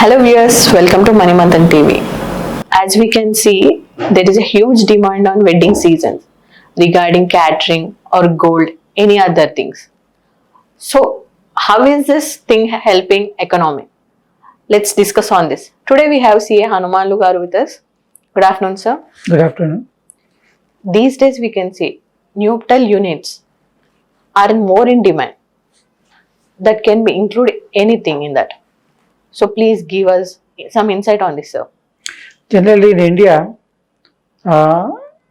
Hello viewers, welcome to Mantan TV. As we can see, there is a huge demand on wedding season regarding catering or gold, any other things. So, how is this thing helping economy? Let's discuss on this. Today we have CA HANMANDLOO garu with us. Good afternoon, sir. Good afternoon. These days we can see Nuptial units are more in demand. That can be include anything in that. So please give us some insight on this, sir. Generally in India,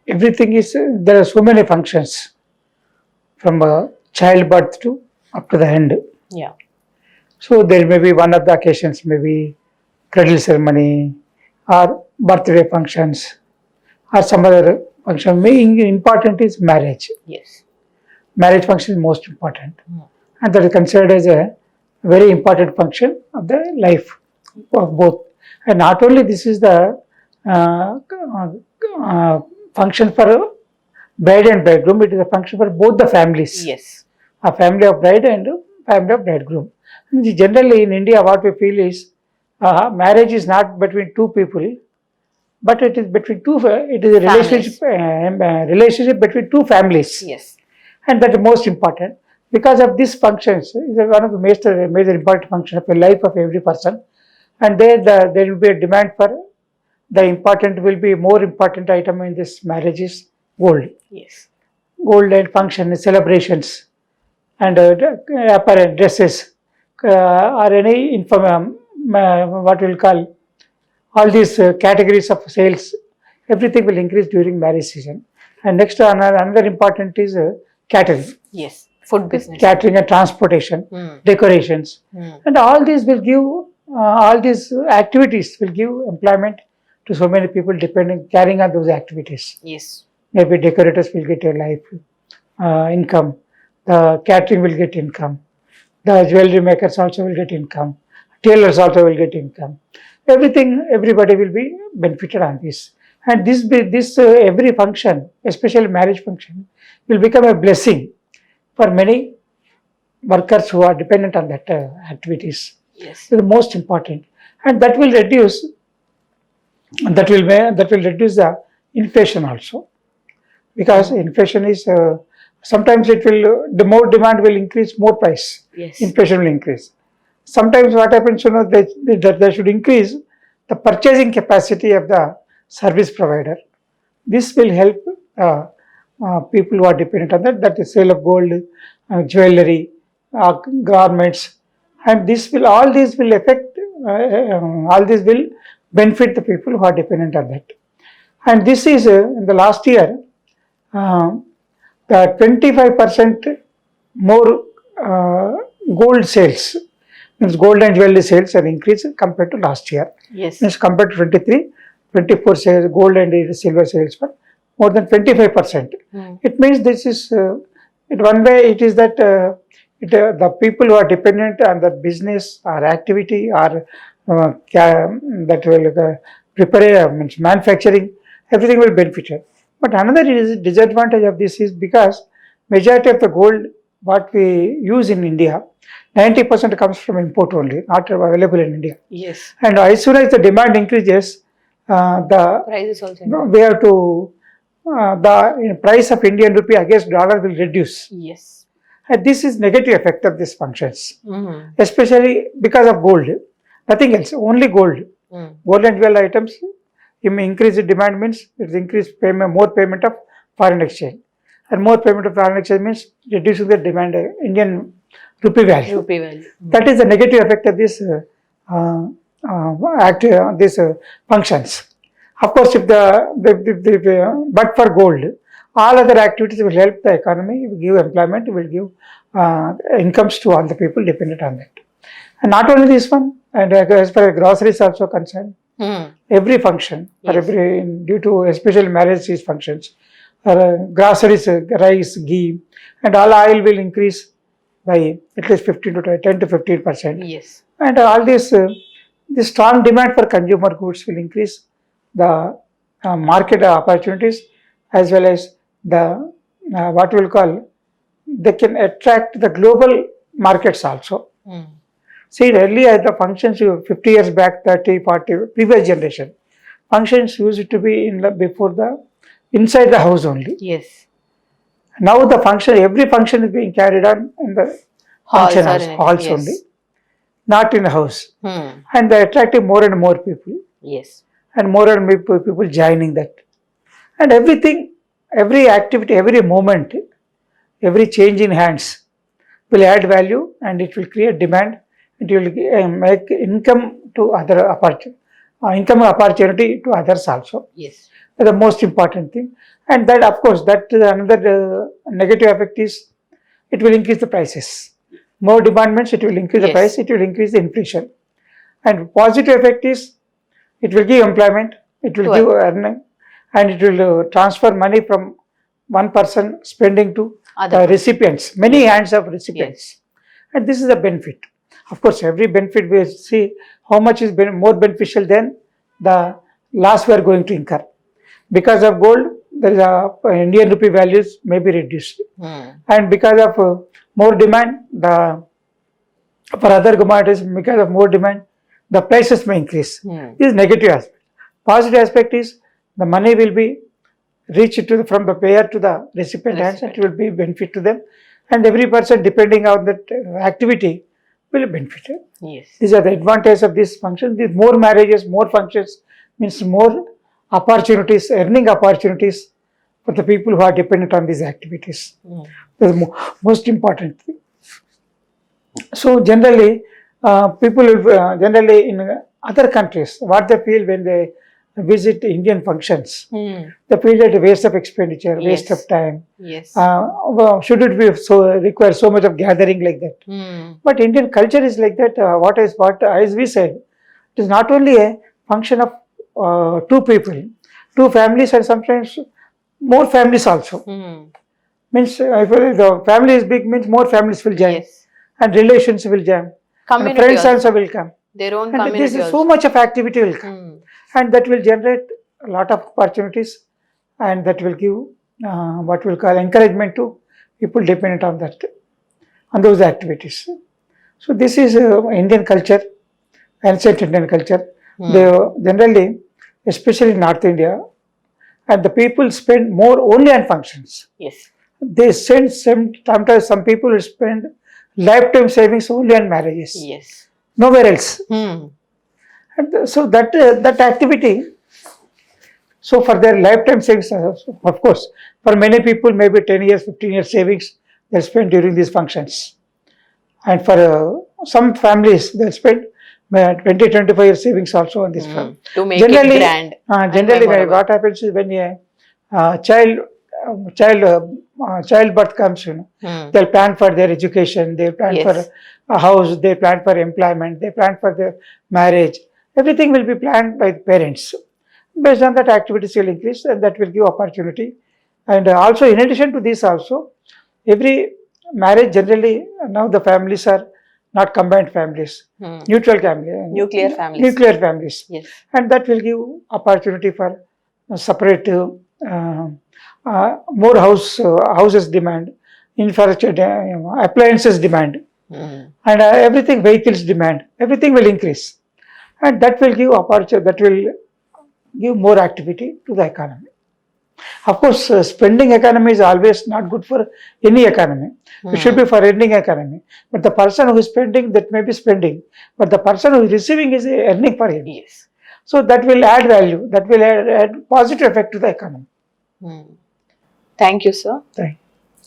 everything is, there are so many functions from childbirth to up to the end. Yeah. So there may be one of the occasions, maybe cradle ceremony or birthday functions or some other function. Main important is marriage. Yes. Marriage function is most important. And that is considered as a very important function of the life of both. And not only this is the function for bride and bridegroom, it is a function for both the families. Yes. A family of bride and family of bridegroom. And generally in India, what we feel is marriage is not between two people, but it is between two. It is a relationship between two families. Yes. And that is most important. Because of these functions, is one of the major important functions of the life of every person. And there will be a demand for more important item in this marriage is gold. Yes. Gold and function celebrations and apparel dresses or any what we'll call all these categories of sales. Everything will increase during marriage season. And next another important is catering. Yes. Food business. Catering and transportation, decorations, and all these will give all these activities will give employment to so many people carrying on those activities. Yes. Maybe decorators will get a life income. The catering will get income. The jewelry makers also will get income. Tailors also will get income. Everybody will be benefited on this. And this every function, especially marriage function, will become a blessing for many workers who are dependent on that activities. Yes. So the most important, and that will reduce the inflation also, because inflation is sometimes the more demand will increase, more price. Yes. Inflation will increase. Sometimes what happens, that they should increase the purchasing capacity of the service provider. This will help people who are dependent on that is sale of gold, jewelry, garments, and all these will benefit the people who are dependent on that. And this is in the last year, the 25% more gold sales, means gold and jewelry sales are increased compared to last year. Yes. Means compared to 24 sales, gold and silver sales for more than 25%. It means this is, one way it is that the people who are dependent on the business or activity or that will prepare, means manufacturing, everything will benefit. But another disadvantage of this is because majority of the gold what we use in India, 90% comes from import only, not available in India. Yes. And as soon as the demand increases, the prices also we have to the price of Indian rupee against dollar will reduce. Yes. And this is negative effect of these functions, especially because of gold. Nothing else, only gold. Gold and jewel items, you may increase the demand means it's increased payment, more payment of foreign exchange. And more payment of foreign exchange means reducing the demand Indian rupee value. That is the negative effect of this functions. Of course, if but for gold, all other activities will help the economy, will give employment, will give incomes to all the people dependent on that. And not only this one, and as far as groceries also concerned, every function, yes, due to especially marriage functions, groceries, rice, ghee, and all oil will increase by at least 10 to 15%. Yes. And all this strong demand for consumer goods will increase the market opportunities, as well as the what we'll call, they can attract the global markets also. See, earlier the functions 50 years back, 30, 40, previous generation, functions used to be in the, before the inside the house only. Yes. Now the function, every function is being carried on in the Halls function are house, in it. halls Yes. only, not in the house. Hmm. And they're attracting more and more people, Yes. and more and more people joining that. And everything, every activity, every moment, every change in hands will add value, and it will create demand. It will make income to other income opportunity to others also. Yes. The most important thing. And that, of course, that another negative effect is it will increase the prices. More demand means it will increase the Yes. price, it will increase the inflation. And positive effect is it will give employment, it will To give earning, and it will transfer money from one person spending to Other the recipients, many hands of recipients. And this is a benefit. Of course, every benefit we see how much is more beneficial than the loss we are going to incur. Because of gold, there is a Indian rupee values may be reduced, and because of more demand, the for other commodities, because of more demand, the prices may increase. This is negative aspect. Positive aspect is the money will be reached to from the payer to the recipient hands, and it will be benefit to them, and every person depending on that activity will benefit. Yes. These are the advantages of this function. These more marriages, more functions means more opportunities, earning opportunities for the people who are dependent on these activities. That's the most important thing. So generally, people generally in other countries, what they feel when they visit Indian functions, they feel that a waste of expenditure, waste Yes. of time. Yes. Well, should it be so require so much of gathering like that? But Indian culture is like that. What as we said, it is not only a function of two people, two families, and sometimes more families also. Means if the family is big, means more families will join, Yes. and relations will join, and Community friends also also. will come, Their own and this community is so also. much of activity will come, and that will generate a lot of opportunities, and that will give what we'll call encouragement to people dependent on that, on those activities. So this is Indian culture, ancient Indian culture. They generally, especially in North India, and the people spend more only on functions. Yes. They send sometimes some people will spend lifetime savings only on marriages, Yes. nowhere else. And so that activity, so for their lifetime savings, of course, for many people, maybe 10 years, 15 years savings they spend during these functions. And for some families, they spend 20, 25 years savings also on this. To make Generally, it grand. and generally, memorable. what happens is when a child birth comes, they'll plan for their education, they plan Yes. for a house, they plan for employment, they plan for their marriage. Everything will be planned by the parents. Based on that, activities will increase, and that will give opportunity. And also, in addition to this, also every marriage generally now the families are not combined families, neutral family, Nuclear families. nuclear families, Yes. and that will give opportunity for separate more houses demand, infrastructure, appliances demand, and everything vehicles demand. Everything will increase, and that will give opportunity. That will give more activity to the economy. Of course, spending economy is always not good for any economy. It should be for earning economy. But the person who is spending, that may be spending, but the person who is receiving is earning for him. Yes. So that will add value. That will add positive effect to the economy. Thank you, sir. Thank you.